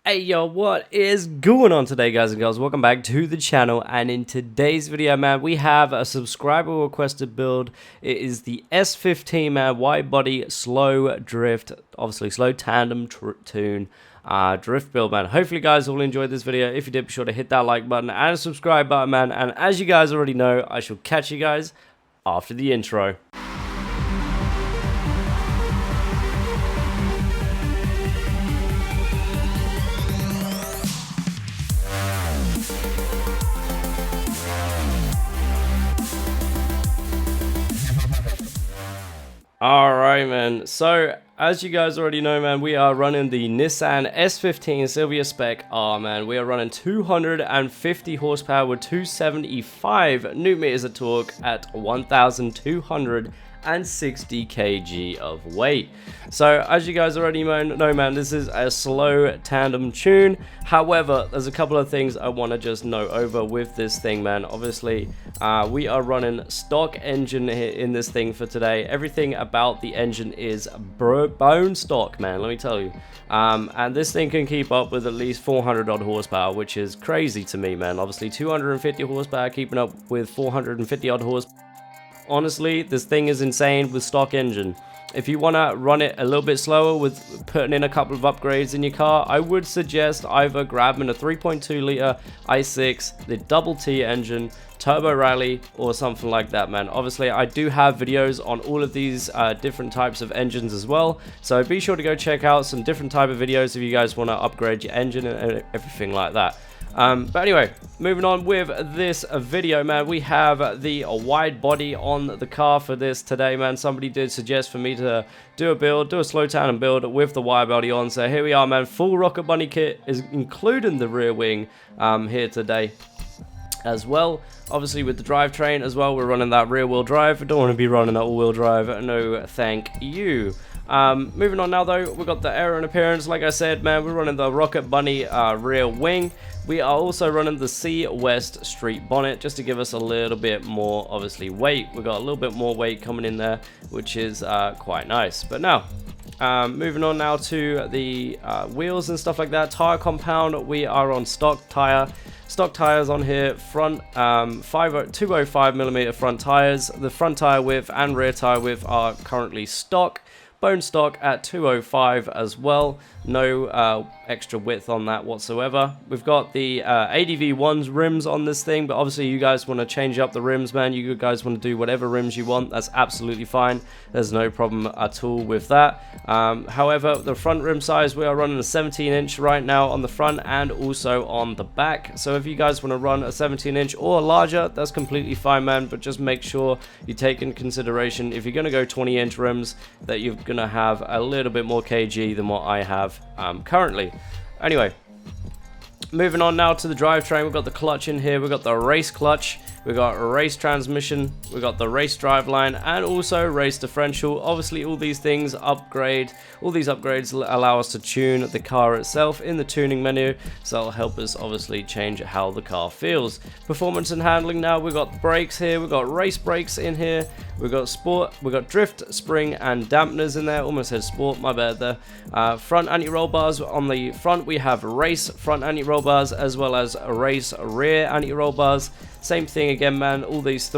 Hey yo, what is going on today, guys and girls? Welcome back to the channel, and in today's video, man, we have a subscriber requested build. It is the S15, man, wide body, slow drift, obviously slow tandem tune drift build, man. Hopefully you guys all enjoyed this video. If you did, be sure to hit that like button and subscribe button, man. And as you guys already know, I shall catch you guys after the intro. Alright, man, so as you guys already know, man, we are running the Nissan S15 Silvia Spec R, man. We are running 250 horsepower with 275 Newton meters of torque at 1,260 kg of weight. So as you guys already know, man, this is a slow tandem tune. However, there's a couple of things I want to just note over with this thing, man. Obviously, we are running stock engine here in this thing for today. Everything about the engine is bone stock, man, let me tell you. And this thing can keep up with at least 400 odd horsepower, which is crazy to me, man. Obviously 250 horsepower keeping up with 450 odd horsepower. Honestly, this thing is insane with stock engine. If you want to run it a little bit slower with putting in a couple of upgrades in your car, I would suggest either grabbing a 3.2 litre i6, the double T engine, turbo rally, or something like that, man. Obviously, I do have videos on all of these different types of engines as well, so be sure to go check out some different type of videos if you guys want to upgrade your engine and everything like that. But anyway, moving on with this video, man, we have the wide body on the car for this today, man. Somebody did suggest for me to do a slow tandem build with the wide body on, so here we are, man. Full Rocket Bunny kit is including the rear wing here today as well. Obviously with the drivetrain as well, we're running that rear wheel drive. I don't want to be running that all wheel drive, no thank you. Moving on now though, we've got the aero and appearance. Like I said, man, we're running the Rocket Bunny rear wing. We are also running the C West Street bonnet just to give us a little bit more, obviously, weight. We've got a little bit more weight coming in there, which is quite nice. But now, moving on now to the wheels and stuff like that. Tire compound, we are on stock tire. Stock tires on here, front 205mm front tires. The front tire width and rear tire width are currently stock. Bone stock at 205 as well. No extra width on that whatsoever. We've got the ADV1's rims on this thing, but obviously you guys want to change up the rims, man. You guys want to do whatever rims you want. That's absolutely fine. There's no problem at all with that. However, the front rim size, we are running a 17-inch right now on the front and also on the back. So if you guys want to run a 17-inch or larger, that's completely fine, man. But just make sure you take in consideration, if you're going to go 20-inch rims, that you're going to have a little bit more kg than what I have currently. Anyway, moving on now to the drivetrain. We've got the clutch in here. We've got the race clutch. We've got a race transmission. We've got the race driveline and also race differential. Obviously, all these things upgrade. All these upgrades allow us to tune the car itself in the tuning menu. So it'll help us obviously change how the car feels. Performance and handling now. We've got brakes here. We've got race brakes in here. We've got sport. We've got drift, spring, and dampeners in there. Almost said sport. My bad there. Front anti-roll bars on the front. We have race front anti-roll bars as well as race rear anti-roll bars. Same thing again, man. All these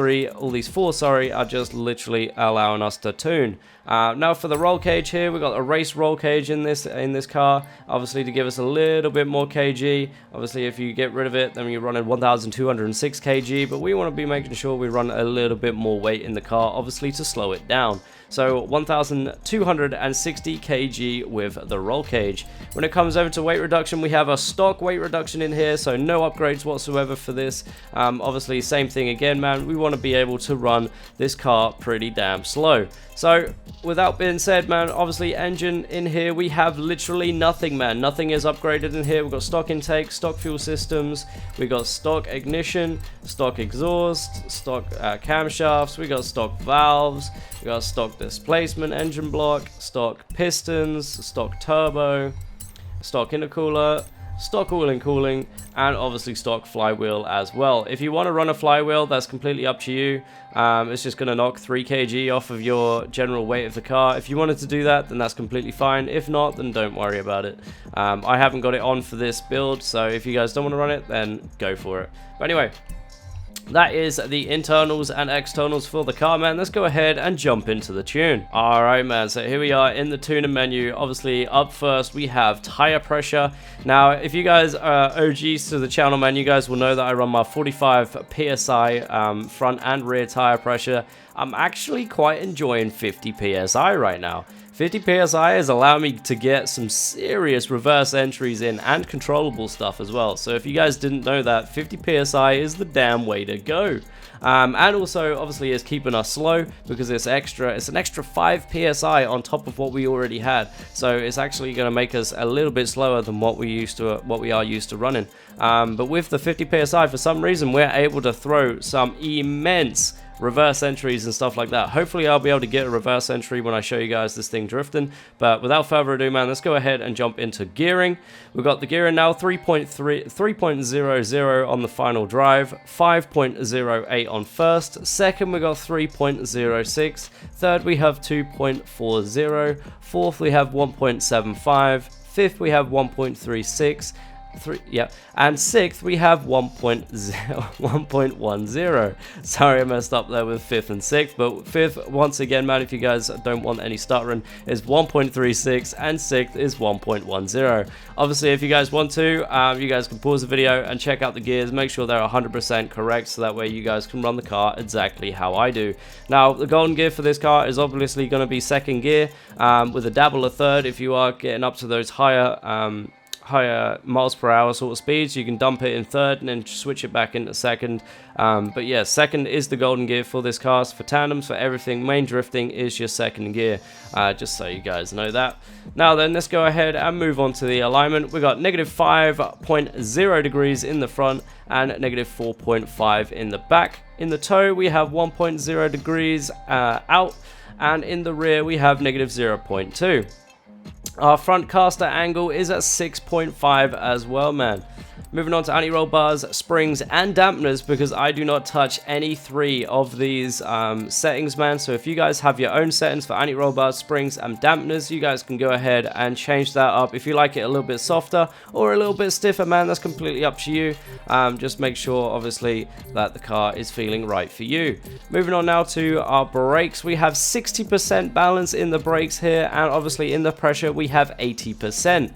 four, sorry, are just literally allowing us to tune. Now for the roll cage here, we've got a race roll cage in this car, obviously to give us a little bit more kg. Obviously, if you get rid of it, then you're running 1,206 kg, but we want to be making sure we run a little bit more weight in the car, obviously to slow it down. So 1,260 kg with the roll cage. When it comes over to weight reduction, we have a stock weight reduction in here, so no upgrades whatsoever for this. Obviously, same thing again, man. We want to be able to run this car pretty damn slow. So, without being said, man, obviously engine in here, we have literally nothing, man. Nothing is upgraded in here. We've got stock intake, stock fuel systems, we got stock ignition, stock exhaust, stock camshafts, we got stock valves, we got stock displacement engine block, stock pistons, stock turbo, stock intercooler, stock oil and cooling, and obviously stock flywheel as well. If you want to run a flywheel, that's completely up to you. It's just going to knock 3 kg off of your general weight of the car. If you wanted to do that, then that's completely fine. If not, then don't worry about it. I haven't got it on for this build, so if you guys don't want to run it, then go for it. But anyway, that is the internals and externals for the car, man. Let's go ahead and jump into the tune. Alright, man, so here we are in the tuner menu. Obviously, up first, we have tire pressure. Now, if you guys are OGs to the channel, man, you guys will know that I run my 45 PSI front and rear tire pressure. I'm actually quite enjoying 50 PSI right now. 50 PSI has allowed me to get some serious reverse entries in and controllable stuff as well. So if you guys didn't know that, 50 PSI is the damn way to go. And also, obviously, it's keeping us slow because it's an extra 5 PSI on top of what we already had. So it's actually going to make us a little bit slower than what we are used to running. But with the 50 PSI, for some reason, we're able to throw some immense reverse entries and stuff like that. Hopefully I'll be able to get a reverse entry when I show you guys this thing drifting. But without further ado, man, let's go ahead and jump into gearing. We've got the gearing now 3.00 on the final drive, 5.08 on first, second we got 3.06, third we have 2.40, fourth we have 1.75, fifth we have 1.36, and sixth we have 1.10. Sorry, I messed up there with fifth and sixth, but fifth, once again, man, if you guys don't want any stuttering, is 1.36, and sixth is 1.10. Obviously, if you guys want to, you guys can pause the video and check out the gears, make sure they're 100% correct, so that way you guys can run the car exactly how I do. Now, the golden gear for this car is obviously going to be second gear, with a dabble of third. If you are getting up to those higher miles per hour sort of speeds, you can dump it in third and then switch it back into second. But yeah, second is the golden gear for this car. For tandems, for everything, main drifting is your second gear, just so you guys know that. Now then, let's go ahead and move on to the alignment. We got negative 5.0 degrees in the front and negative 4.5 in the back. In the toe we have 1.0 degrees out, and in the rear we have negative 0.2. Our front caster angle is at 6.5 as well, man. Moving on to anti-roll bars, springs, and dampeners, because I do not touch any 3 of these settings, man. So if you guys have your own settings for anti-roll bars, springs, and dampeners, you guys can go ahead and change that up. If you like it a little bit softer or a little bit stiffer, man, that's completely up to you. Just make sure, obviously, that the car is feeling right for you. Moving on now to our brakes. We have 60% balance in the brakes here, and obviously in the pressure we have 80%.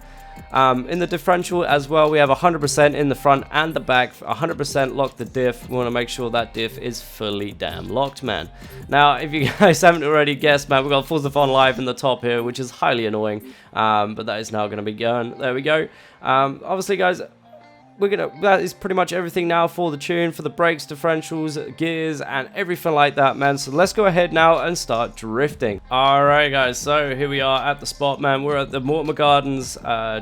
In the differential as well, we have 100% in the front and the back, 100% lock the diff. We want to make sure that diff is fully damn locked, man. Now, if you guys haven't already guessed, man, we've got Forza Fun Live in the top here, which is highly annoying, but that is now going to be going. There we go. Obviously, guys, that is pretty much everything now for the tune, for the brakes, differentials, gears, and everything like that, man. So let's go ahead now and start drifting. Alright, guys, so here we are at the spot, man. We're at the Mortimer Gardens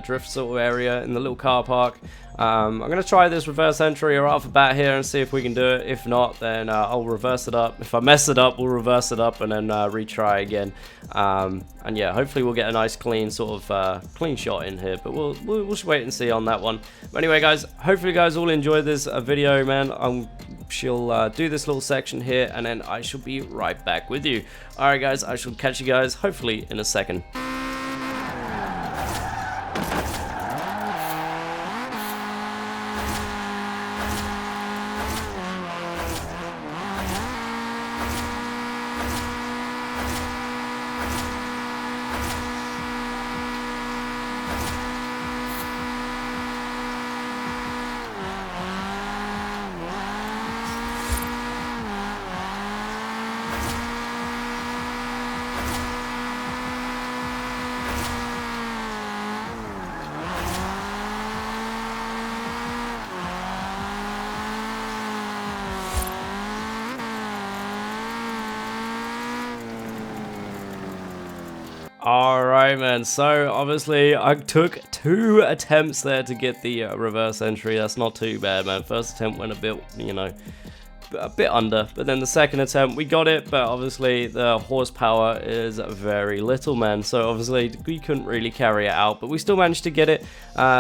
drift sort of area in the little car park. I'm going to try this reverse entry right off the bat here and see if we can do it. If not, then I'll reverse it up. If I mess it up, we'll reverse it up and then retry again. And yeah, hopefully we'll get a nice clean sort of clean shot in here, but we'll just wait and see on that one. But anyway, guys, hopefully you guys all enjoyed this video, man. She'll do this little section here, and then I shall be right back with you. Alright, guys, I shall catch you guys hopefully in a second. Alright, man, so obviously I took 2 attempts there to get the reverse entry. That's not too bad, man. First attempt went a bit, you know, a bit under, but then the second attempt we got it, but obviously the horsepower is very little, man, so obviously we couldn't really carry it out, but we still managed to get it,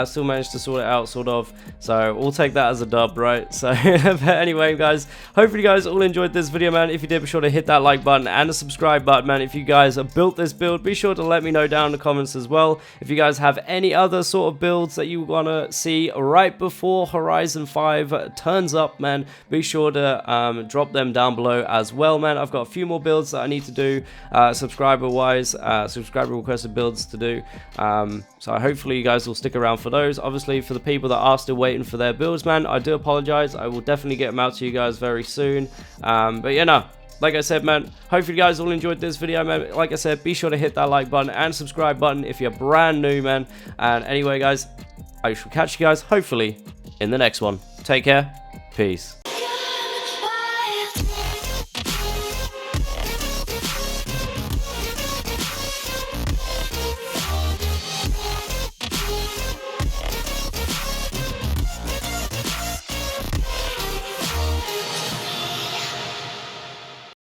still managed to sort it out, sort of, so we'll take that as a dub, right? So but anyway, guys, hopefully you guys all enjoyed this video, man. If you did, be sure to hit that like button and the subscribe button, man. If you guys have built this build, be sure to let me know down in the comments as well. If you guys have any other sort of builds that you want to see right before Horizon 5 turns up, man, be sure to drop them down below as well, man. I've got a few more builds that I need to do subscriber wise, subscriber requested builds to do, so hopefully you guys will stick around for those. Obviously, for the people that are still waiting for their builds, man, I do apologize. I will definitely get them out to you guys very soon, but yeah, no, like I said, man, hopefully you guys all enjoyed this video, man. Like I said, be sure to hit that like button and subscribe button if you're brand new, man. And anyway, guys, I shall catch you guys hopefully in the next one. Take care. Peace.